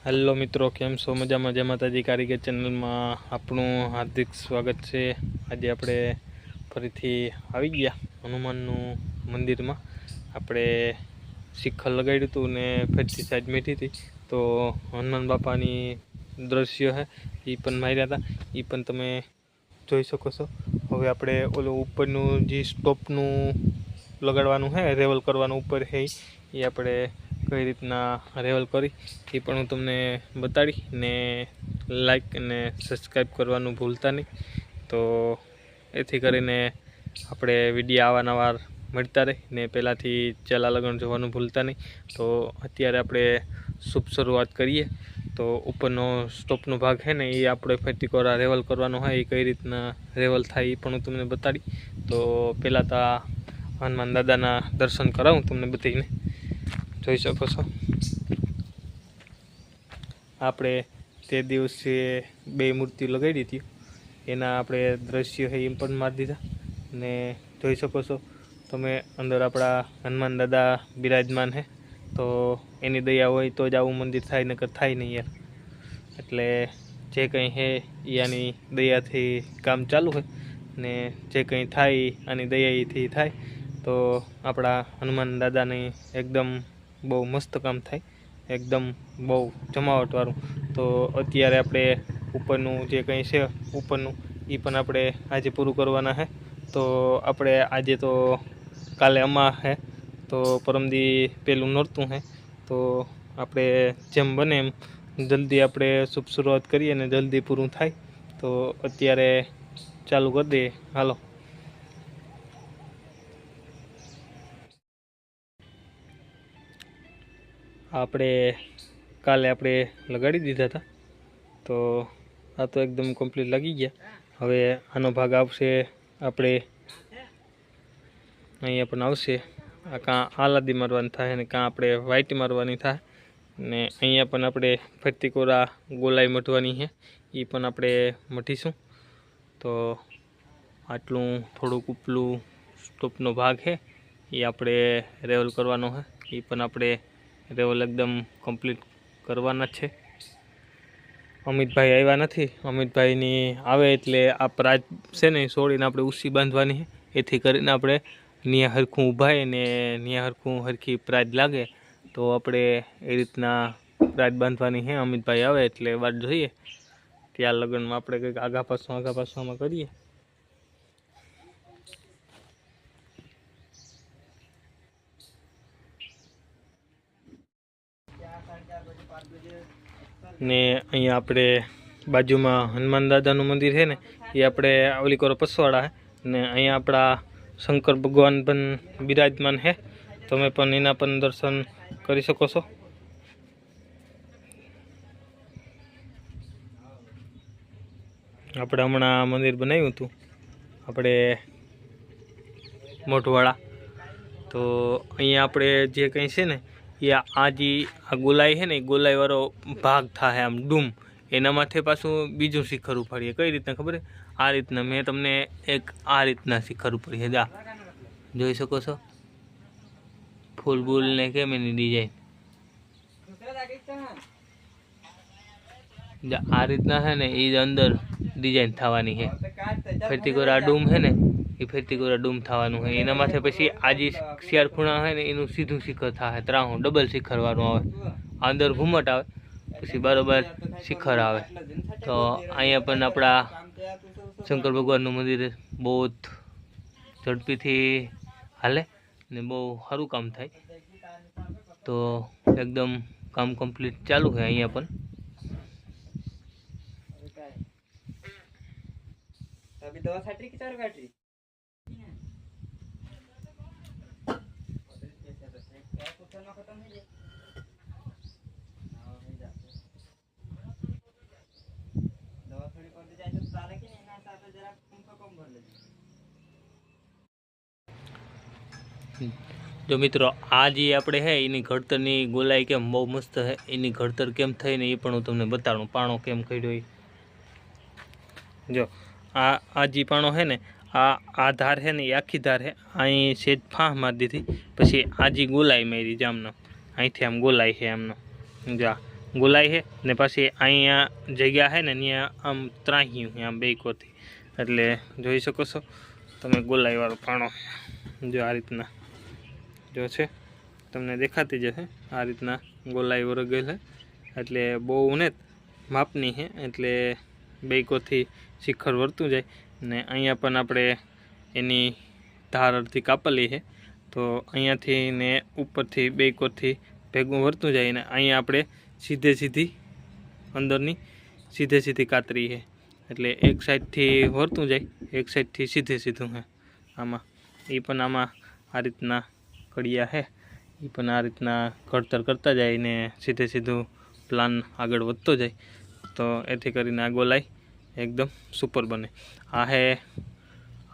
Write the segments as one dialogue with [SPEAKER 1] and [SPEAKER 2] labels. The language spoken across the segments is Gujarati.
[SPEAKER 1] હેલો મિત્રો, કેમ છો? મજામાં? જય માતાજી કારીગર ચેનલમાં આપણું હાર્દિક સ્વાગત છે। આજે આપણે ફરીથી આવી ગયા હનુમાનનું મંદિરમાં। આપણે શિખર લગાડ્યું હતું ને ફરીથી સાઈડ મેઠી હતી તો હનુમાન બાપાની દ્રશ્ય છે એ પણ માર્યા હતા, એ પણ તમે જોઈ શકો છો। હવે આપણે ઓલું ઉપરનું જે સ્ટોપનું લગાડવાનું છે, રેવલ કરવાનું ઉપર છે, એ આપણે કઈ રીતના રેવલ કરી એ પણ હું તમને બતાડી ને લાઈક અને સબસ્ક્રાઈબ કરવાનું ભૂલતા નહીં। તો એથી કરીને આપણે વિડીયો આવાનવાર મળતા રહે ને પહેલાંથી ચેલા લગન જોવાનું ભૂલતા નહીં। તો અત્યારે આપણે શુભ શરૂઆત કરીએ। તો ઉપરનો સ્ટોપનો ભાગ છે ને એ આપણે ફરીથી કોરા રેવલ કરવાનો હોય, એ કઈ રીતના રેવલ થાય એ પણ હું તમને બતાડી। તો પહેલાં તો હનુમાન દાદાના દર્શન કરાવું તમને બધાને, જોઈ શકો છો। આપણે તે દિવસે બે મૂર્તિ લગાડી હતી, એના આપણે દ્રશ્ય છે એ પણ મારી દીધા ને જોઈ શકો છો તમે। અંદર આપણા હનુમાન દાદા બિરાજમાન છે, તો એની દયા હોય તો જ આવું મંદિર થાય, નકર થાય નહીં યાર। એટલે જે કંઈ છે એ આની દયાથી કામ ચાલુ હોય ને જે કંઈ થાય આની દયાથી થાય। તો આપણા હનુમાન દાદાની એકદમ બહુ મસ્ત કામ થાય, એકદમ બહુ જમાવટવાળું। તો અત્યારે આપણે ઉપરનું જે કંઈ છે ઉપરનું એ પણ આપણે આજે પૂરું કરવાના છે। તો આપણે આજે તો કાલે અમા છે, તો પરમદી પેલું નોરતું છે, તો આપણે જેમ બને એમ જલ્દી આપણે શુભ શરૂઆત કરીએ ને જલ્દી પૂરું થાય। તો અત્યારે ચાલુ કરી દઈએ, હાલો। આપણે કાલે આપણે લગાડી દીધા હતા, તો આ તો એકદમ કમ્પ્લીટ લાગી ગયા। હવે આનો ભાગ આવશે, આપણે અહીંયા પણ આવશે, આ કાં આલાદી મારવાની થાય ને કાં આપણે વાઈટ મારવાની થાય ને અહીંયા પણ આપણે ફરતી કોરા ગોલાઈ મઢવાની છે, એ પણ આપણે મઢીશું। તો આટલું થોડુંક ઉપલું સ્ટોપનો ભાગ છે એ આપણે રેવલ કરવાનો છે, એ પણ આપણે રેવલ એકદમ કમ્પ્લીટ કરવાના છે। અમિતભાઈ આવ્યા નથી, અમિતભાઈની આવે એટલે આ પ્રાજ છે ને છોડીને આપણે ઉસી બાંધવાની છે, એથી કરીને આપણે નિયા હરખું ઊભાય ને નિયા હરખું હરખી પ્રાજ લાગે તો આપણે એ રીતના પ્રાજ બાંધવાની છે। અમિતભાઈ આવે એટલે વાત જોઈએ, ત્યાં લગ્નમાં આપણે કંઈક આગા પાછું કરીએ। ને અહીંયા આપણે બાજુમાં હનુમાન દાદાનું મંદિર છે ને એ આપણે ઓલી કરો પસવાડા છે ને અહીંયા આપણા શંકર ભગવાન પણ બિરાજમાન છે, તમે પણ એના પણ દર્શન કરી શકો છો। આપણે હમણાં મંદિર બનાવ્યું હતું આપણે મોઢવાડા, તો અહીંયા આપણે જે કંઈ છે ને એ આ ગોલાઈ છે ને એ ગોલાઈવાળો ભાગ થાય આમ ડૂમ, એના માથે પાછું બીજું શિખર ઉપાડીએ। કઈ રીતના ખબર છે? આ રીતના મેં તમને એક આ રીતના શિખર ઉપર છે, જા જોઈ શકો છો, ફૂલ બૂલ ને કેમ એની ડિઝાઇન આ રીતના છે ને એ અંદર ડિઝાઇન થવાની છે। ફરતી કોરા ડૂમ છે ને એ ફરતી કોરા ડૂમ થવાનું છે, એના માથે પછી આજી શિયાર ખૂણા છે ને એનું સીધું શિખર થાય, ત્રાહું ડબલ શિખર વાળું આવે, અંદર ઘુમટ આવે પછી બરાબર શિખર આવે। તો અહીંયા પણ આપણા શંકર ભગવાનનું મંદિર બહુ ઝડપીથી હાલે ને બહુ સારું કામ થાય। તો એકદમ કામ કમ્પ્લીટ ચાલુ છે અહીંયા પણ। જો મિત્રો આ જે આપણે છે એની ઘડતરની ગોલાઈ કેમ બહુ મસ્ત છે, એની ઘડતર કેમ થઈ ને એ પણ હું તમને બતાડું, પાણો કેમ કર્યો એ જો। આ જે પાણો છે ને આ ધાર છે ને એ આખી ધાર છે, અહીં સેજ ફાંસ મારી દીધી, પછી આ જે ગોલાઈ મારી જામનો અહીંથી આમ ગોલાઈ છે એમનો, જા ગોલાઈ છે ને પછી અહીંયા જગ્યા છે ને ત્યાં આમ ત્રાહ્યું આમ બે કોરથી, એટલે જોઈ શકો છો તમે ગોલાઈવાળો પાણો જો આ રીતના જો છે તમને દેખાતી જશે આ રીતના ગોલાઈ વરગેલ છે, એટલે બહુ ને માપની છે, એટલે બે કોરથી શિખર વરતું જાય ને અહીંયા પણ આપણે એની ધાર અડધી કાપેલી છે, તો અહીંયાથી ને ઉપરથી બે કોરથી ભેગું વરતું જાય ને અહીંયા આપણે સીધી અંદરની સીધી કાતરી છે, એટલે એક સાઈડથી વરતું જાય એક સાઈડથી સીધું છે આમાં. એ પણ આમાં આ રીતના કડિયા છે, એ પણ આ રીતના ઘડતર કરતા જાય ને સીધું પ્લાન આગળ વધતો જાય, તો એથી કરીને આ ગોલાઈ એકદમ સુપર બને. આ છે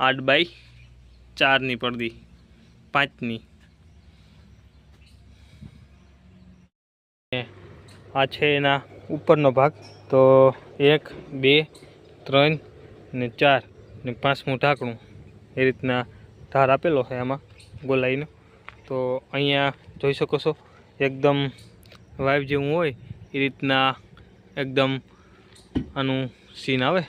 [SPEAKER 1] 8x4ની પડદી 5ની. આ છે એના ઉપરનો ભાગ, તો 1 2 3 ને 4 ને 5મું ઢાંકણું એ રીતના ધાર આપેલો છે આમાં ગોલાઈનો. તો અહીંયા જોઈ શકો છો એકદમ વાઇવ જેવું હોય એ રીતના એકદમ આનું સીન આવે.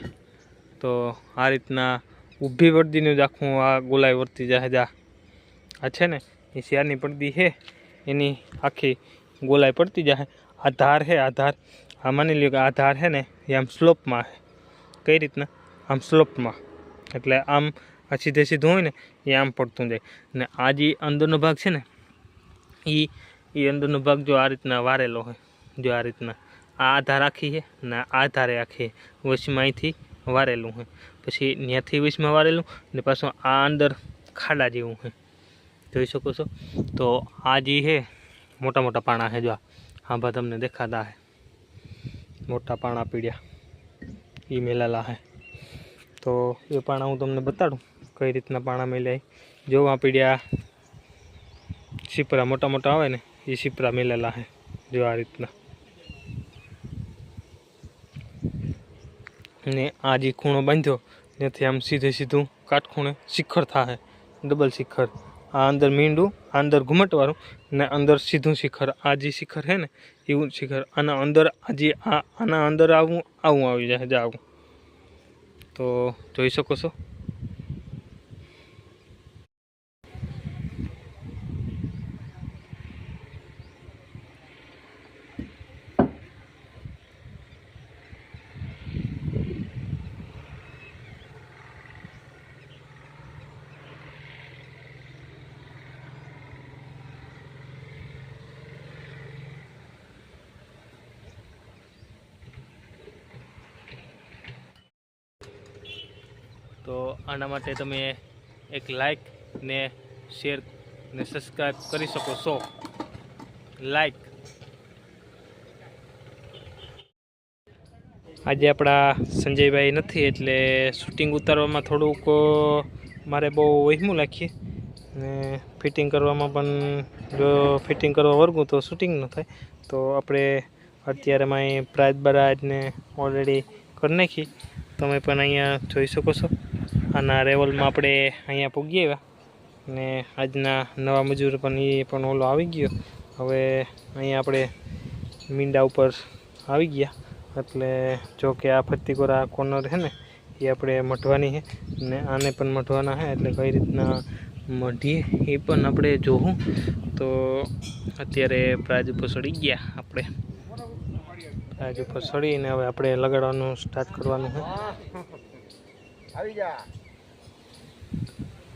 [SPEAKER 1] તો આ રીતના ઊભી પડદીનું જ આખું આ ગોલાઈ વર્તી જાય. આ છે ને એ શિયાળની પડદી છે એની આખી ગોલાઈ પડતી જાય. આ ધાર છે, આ ધાર આ માની લ્યો કે આ ધાર છે ને એ આમ સ્લોપમાં છે. કઈ રીતના? આમ સ્લોપમાં, એટલે આમ આ સીધું હોય ને એ આમ પડતું જાય. ને આ જે અંદરનો ભાગ છે ને એ અંદરનો ભાગ જો આ રીતના વારેલો હોય, જો આ રીતના આ ધાર આખી છે ને આ ધારે આખી વચમાં અહીંથી વારેલું હોય, પછી ત્યાંથી વચમાં વારેલું ને પાછું આ અંદર ખાડા જેવું છે, જોઈ શકો છો. તો આ જે છે મોટા પાણા છે, જો આ ભા તમને દેખાતા છે મોટા પાણા પીડ્યા એ મેલાલા છે. તો એ પાણા હું તમને બતાડું કઈ રીતના પાણા મેલાય. જો આ પીડ્યા સીપરા મોટા આવે ને એ સીપરા મેલેલા છે, જો આ રીતના. ને આ જે ખૂણો બાંધ્યો ત્યાંથી આમ સીધું કાટખૂણે શિખર થાય, ડબલ શિખર. આ અંદર મીંડું, આ અંદર ઘુમટવાળું ને અંદર સીધું શિખર. આ જે શિખર છે ને એવું શિખર આના અંદર આના અંદર આવું આવી જાય આવું. તો જોઈ શકો છો. તો આના માટે તમે એક લાઈક ને શેર ને સબસ્ક્રાઈબ કરી શકો છો. લાઈક. આજે આપણા સંજયભાઈ નથી એટલે શૂટિંગ ઉતારવામાં થોડુંક મારે બહુ વહેમું લાગીએ ને ફિટિંગ કરવામાં પણ જો ફિટિંગ કરવા વર્ગું તો શૂટિંગ ન થાય. તો આપણે અત્યારે માં પ્રાઇઝ બરાજ ને ઓલરેડી કરી નાખી. તમે પણ અહીંયા જોઈ શકો છો. આના રેવલમાં આપણે અહીંયા પૂગી આવ્યા ને આજના નવા મજૂર પણ એ પણ ઓલો આવી ગયો. હવે અહીંયા આપણે મીંડા ઉપર આવી ગયા, એટલે જો કે આ ફત્તીકોરા કોર્નર છે ને એ આપણે મઢવાની છે ને આને પણ મઢવાના છે, એટલે કઈ રીતના મઢીએ એ પણ આપણે જોવું. તો અત્યારે પ્રાઇઝ ઉપર ચડી ગયા આપણે. પ્રાઇઝ ઉપર ચડીને હવે આપણે લગાડવાનું સ્ટાર્ટ કરવાનું છે.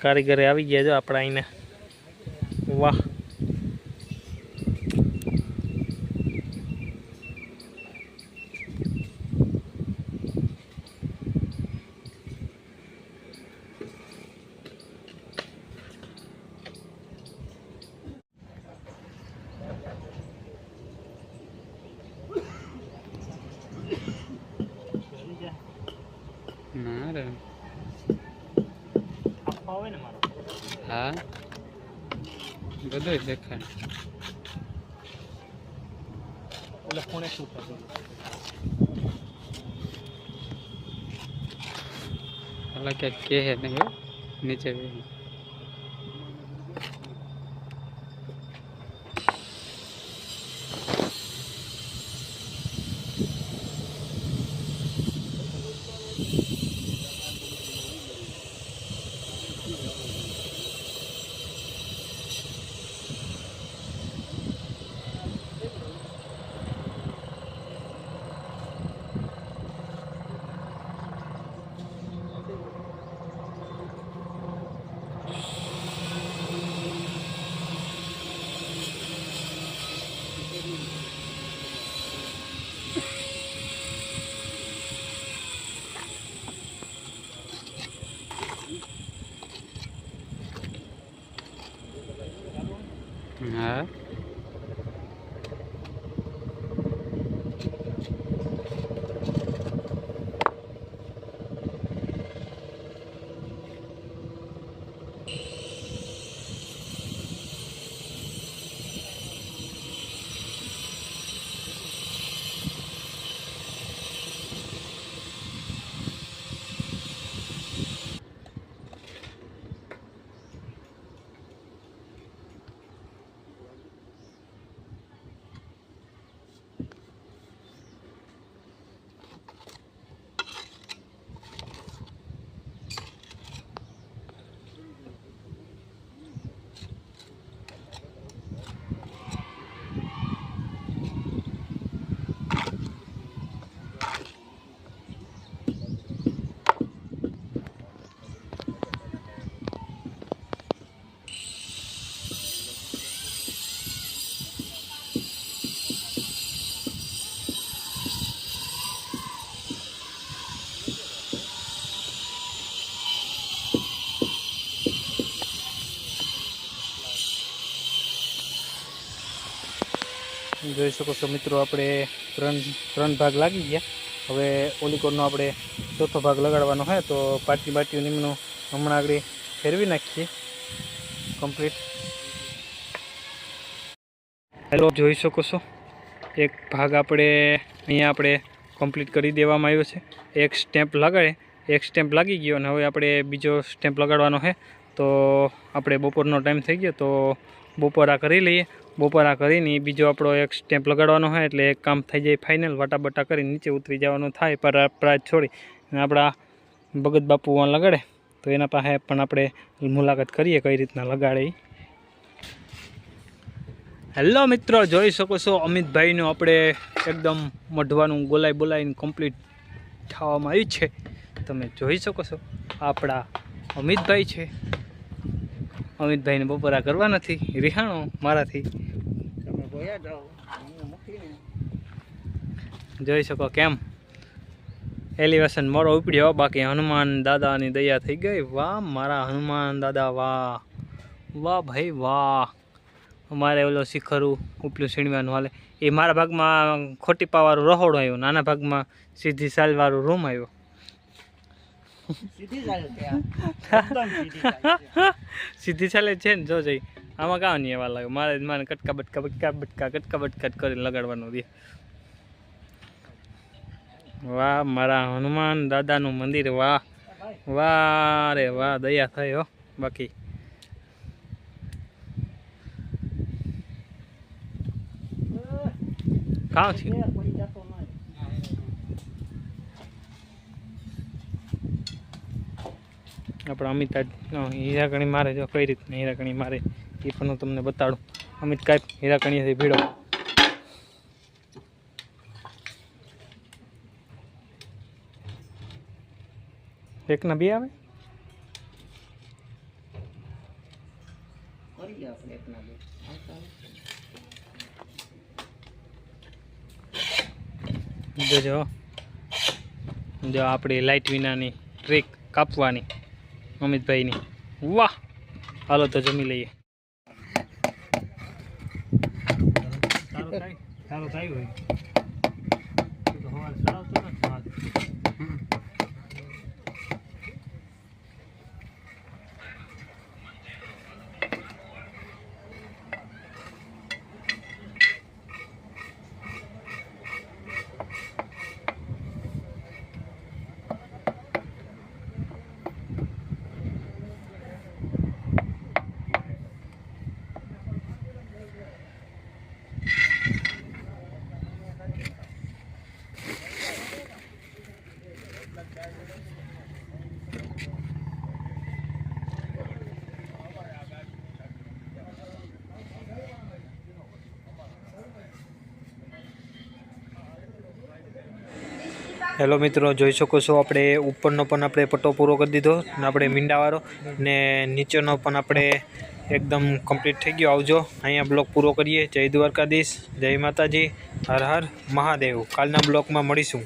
[SPEAKER 1] કારીગરે આવી ગયા જો આપણા અહીંને. વાહ,
[SPEAKER 2] ના રે
[SPEAKER 1] આપવા હોય ને મારો.
[SPEAKER 2] હા બધું દેખાય.
[SPEAKER 1] એટલે કોણે શું થતું
[SPEAKER 2] અલગ ક્યાંક કે હે નહીં હો નીચે બેસી.
[SPEAKER 1] જોઈ શકો છો મિત્રો, આપણે ત્રણ ભાગ લાગી ગયા. હવે ઓલી કોરનો આપણે ચોથો ભાગ લગાડવાનો હોય તો પાટીઓ નિમનું હમણાં આગળ ફેરવી નાખીએ કમ્પ્લીટ. હેલો, જોઈ શકો છો એક ભાગ આપણે અહીંયા આપણે કમ્પ્લીટ કરી દેવામાં આવ્યો છે. એક સ્ટેમ્પ લાગી ગયો અને હવે આપણે બીજો સ્ટેમ્પ લગાડવાનો છે. તો આપણે બપોરનો ટાઈમ થઈ ગયો તો બપોરા કરી લઈએ. બપોરા કરીને બીજો આપણો એક સ્ટેમ્પ લગાડવાનો હોય એટલે એક કામ થઈ જાય ફાઇનલ. વાટાબટા કરી નીચે ઉતરી જવાનું થાય પ્રાજ છોડી અને આપણા ભગત બાપુ લગાડે તો એના પાસે પણ આપણે મુલાકાત કરીએ કઈ રીતના લગાડે. હેલો મિત્રો, જોઈ શકો છો અમિતભાઈનું આપણે એકદમ મઢવાનું બોલાવીને કમ્પ્લીટ થવામાં આવ્યું છે. તમે જોઈ શકો છો આપણા અમિતભાઈ છે. અમિતભાઈને બપોરા કરવા નથી, રિહાણો મારાથી. જોઈ શકો કેમ એલિવેશન મોરો ઉપડ્યો. બાકી હનુમાન દાદાની દયા થઈ ગઈ. વાહ મારા હનુમાન દાદા, વાહ વાહ ભાઈ વાહ. અમારે ઓલો શિખરું ઉપલું સીણવાનું હાલે એ મારા ભાગમાં ખોટી પાવાળું રહોડું આવ્યું, નાના ભાગમાં સીધી સાલવાળું રૂમ આવ્યો. સીધી ચાલે છે ને, જો જઈ આમાં કાં નહીં એવા લાગે. મારે કટકા બટકા કરીને લગાડવાનું દે. વાહ મારા હનુમાન દાદાનું મંદિર, વાહ વાહ રે વાહ, દયા થઈ હો. બાકી કાં છે આપણા અમિત હીરાકણી મારે. જો કઈ રીતના હીરાકણી મારે એ પણ હું તમને બતાડું. અમિત કાંઈ હીરાકણીથી ભીડો. એકના બે આવે જો આપણી લાઇટ વિનાની ટ્રીક કાપવાની અમિતભાઈની. વાહ, હાલો તો જમી લઈએ. સારું થાય હોય હેલો મિત્રો, જોઈ શકો છો આપણે ઉપરનો પણ આપણે પટ્ટો પૂરો કરી દીધો ને આપણે મીંડાવાળો ને નીચેનો પણ આપણે એકદમ કમ્પ્લીટ થઈ ગયો. આવજો, અહીંયા બ્લોગ પૂરો કરીએ. જય દ્વારકાધીશ, જય માતાજી, હર હર મહાદેવ. કાલના બ્લોગમાં મળીશું.